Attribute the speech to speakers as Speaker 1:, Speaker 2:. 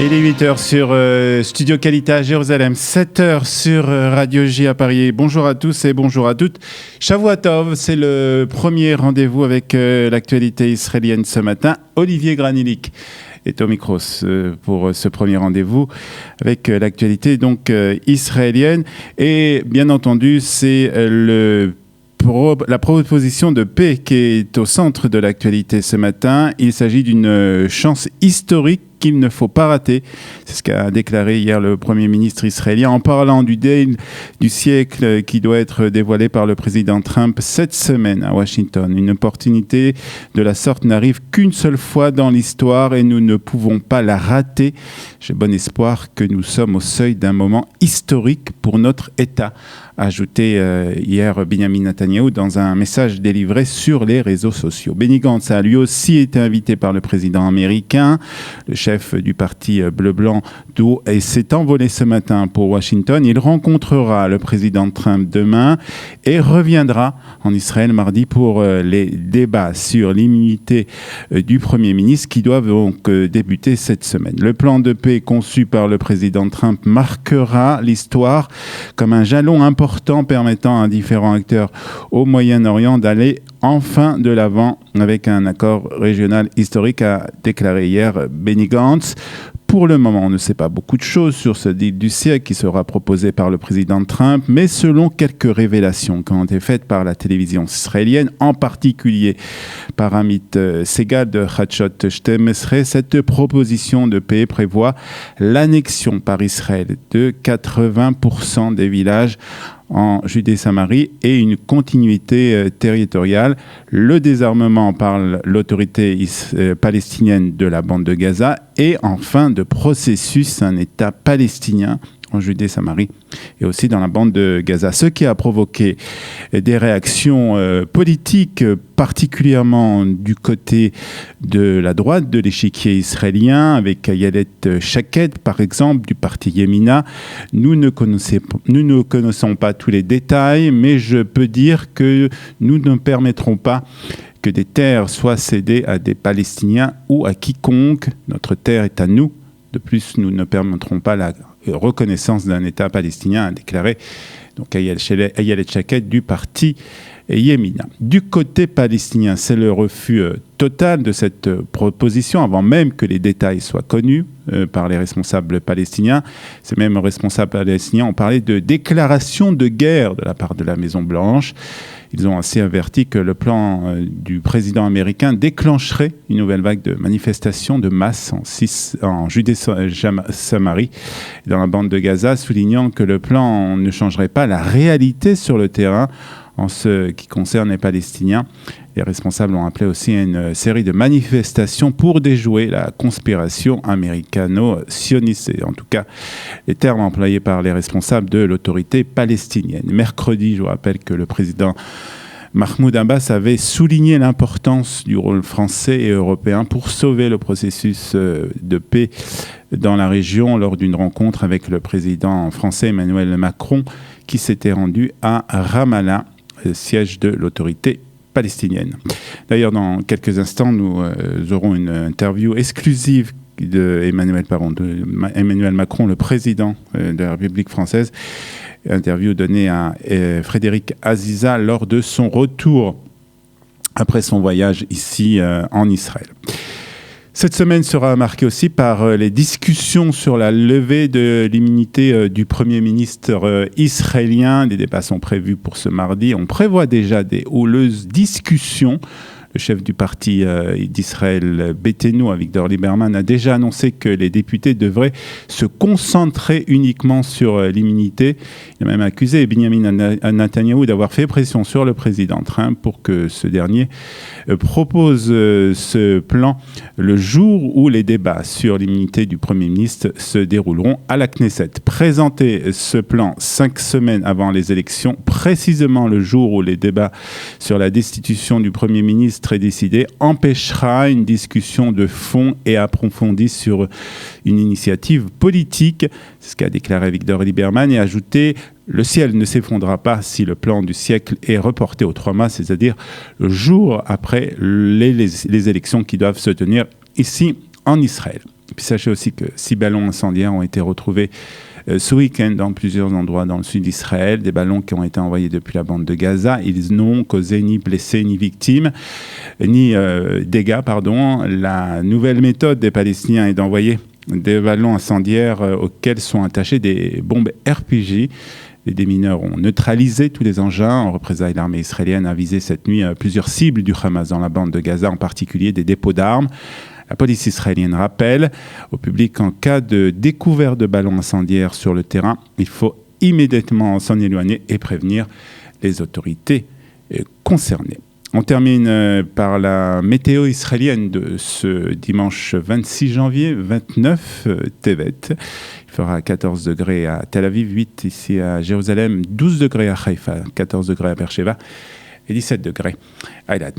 Speaker 1: Il est 8h sur Studio Qualité à Jérusalem, 7h sur Radio J à Paris. Bonjour à tous et bonjour à toutes. Shavua Tov, c'est le premier rendez-vous avec l'actualité israélienne ce matin. Olivier Granilik est au micro pour ce premier rendez-vous avec l'actualité donc israélienne. Et bien entendu, c'est la proposition de paix qui est au centre de l'actualité ce matin. Il s'agit d'une chance historique qu'il ne faut pas rater. C'est ce qu'a déclaré hier le Premier ministre israélien en parlant du deal du siècle qui doit être dévoilé par le président Trump cette semaine à Washington. Une opportunité de la sorte n'arrive qu'une seule fois dans l'histoire et nous ne pouvons pas la rater. J'ai bon espoir que nous sommes au seuil d'un moment historique pour notre État, a ajouté hier Benjamin Netanyahu dans un message délivré sur les réseaux sociaux. Benny Gantz a lui aussi été invité par le président américain. Le chef du parti bleu-blanc s'est envolé ce matin pour Washington. Il rencontrera le président Trump demain et reviendra en Israël mardi pour les débats sur l'immunité du Premier ministre qui doivent donc débuter cette semaine. Le plan de paix conçu par le président Trump marquera l'histoire comme un jalon important permettant à différents acteurs au Moyen-Orient d'aller enfin de l'avant avec un accord régional historique, a déclaré hier Benny Gantz. Pour le moment, on ne sait pas beaucoup de choses sur ce deal du siècle qui sera proposé par le président Trump, mais selon quelques révélations qui ont été faites par la télévision israélienne, en particulier par Amit Segal de Chatshot 12, cette proposition de paix prévoit l'annexion par Israël de 80% des villages en Judée-Samarie et une continuité territoriale, le désarmement par l'autorité palestinienne de la bande de Gaza et enfin de processus un État palestinien en Judée-Samarie et aussi dans la bande de Gaza. Ce qui a provoqué des réactions politiques, particulièrement du côté de la droite de l'échiquier israélien, avec Ayelet Shaked, par exemple, du parti Yemina. Nous ne connaissons pas tous les détails, mais je peux dire que nous ne permettrons pas que des terres soient cédées à des Palestiniens ou à quiconque. Notre terre est à nous. De plus, nous ne permettrons pas la reconnaissance d'un État palestinien, a déclaré donc Ayelet Shaked du parti Yemina. Du côté palestinien, c'est le refus total de cette proposition, avant même que les détails soient connus par les responsables palestiniens. Ces mêmes responsables palestiniens ont parlé de déclaration de guerre de la part de la Maison-Blanche. Ils ont ainsi averti que le plan du président américain déclencherait une nouvelle vague de manifestations de masse en Judée-Samarie, dans la bande de Gaza, soulignant que le plan ne changerait pas la réalité sur le terrain en ce qui concerne les Palestiniens. Les responsables ont appelé aussi à une série de manifestations pour déjouer la conspiration américano-sioniste. En tout cas, les termes employés par les responsables de l'autorité palestinienne. Mercredi, je vous rappelle que le président Mahmoud Abbas avait souligné l'importance du rôle français et européen pour sauver le processus de paix dans la région lors d'une rencontre avec le président français Emmanuel Macron qui s'était rendu à Ramallah, siège de l'autorité palestinienne. D'ailleurs, dans quelques instants, nous aurons une interview exclusive d'Emmanuel Macron, le président de la République française. Interview donnée à Frédéric Aziza lors de son retour après son voyage ici en Israël. Cette semaine sera marquée aussi par les discussions sur la levée de l'immunité du Premier ministre israélien. Des débats sont prévus pour ce mardi. On prévoit déjà des houleuses discussions. Le chef du parti d'Israël, Beitenu, Avigdor Lieberman, a déjà annoncé que les députés devraient se concentrer uniquement sur l'immunité. Il a même accusé Benjamin Netanyahu d'avoir fait pression sur le président Trump pour que ce dernier propose ce plan le jour où les débats sur l'immunité du Premier ministre se dérouleront à la Knesset. Présenter ce plan 5 semaines avant les élections, précisément le jour où les débats sur la destitution du Premier ministre est décidé, empêchera une discussion de fond et approfondie sur une initiative politique. C'est ce qu'a déclaré Avigdor Lieberman et a ajouté: le ciel ne s'effondrera pas si le plan du siècle est reporté au 3 mars, c'est-à-dire le jour après les élections qui doivent se tenir ici en Israël. Puis sachez aussi que 6 ballons incendiaires ont été retrouvés ce week-end dans plusieurs endroits dans le sud d'Israël. Des ballons qui ont été envoyés depuis la bande de Gaza. Ils n'ont causé ni blessés, ni victimes, ni dégâts, pardon. La nouvelle méthode des Palestiniens est d'envoyer des ballons incendiaires auxquels sont attachés des bombes RPG. Les démineurs ont neutralisé tous les engins. En représailles, l'armée israélienne a visé cette nuit plusieurs cibles du Hamas dans la bande de Gaza, en particulier des dépôts d'armes. La police israélienne rappelle au public qu'en cas de découverte de ballons incendiaires sur le terrain, il faut immédiatement s'en éloigner et prévenir les autorités concernées. On termine par la météo israélienne de ce dimanche 26 janvier, 29 Tevet. Il fera 14 degrés à Tel Aviv, 8 ici à Jérusalem, 12 degrés à Haïfa, 14 degrés à Beersheba et 17 degrés à Eilat.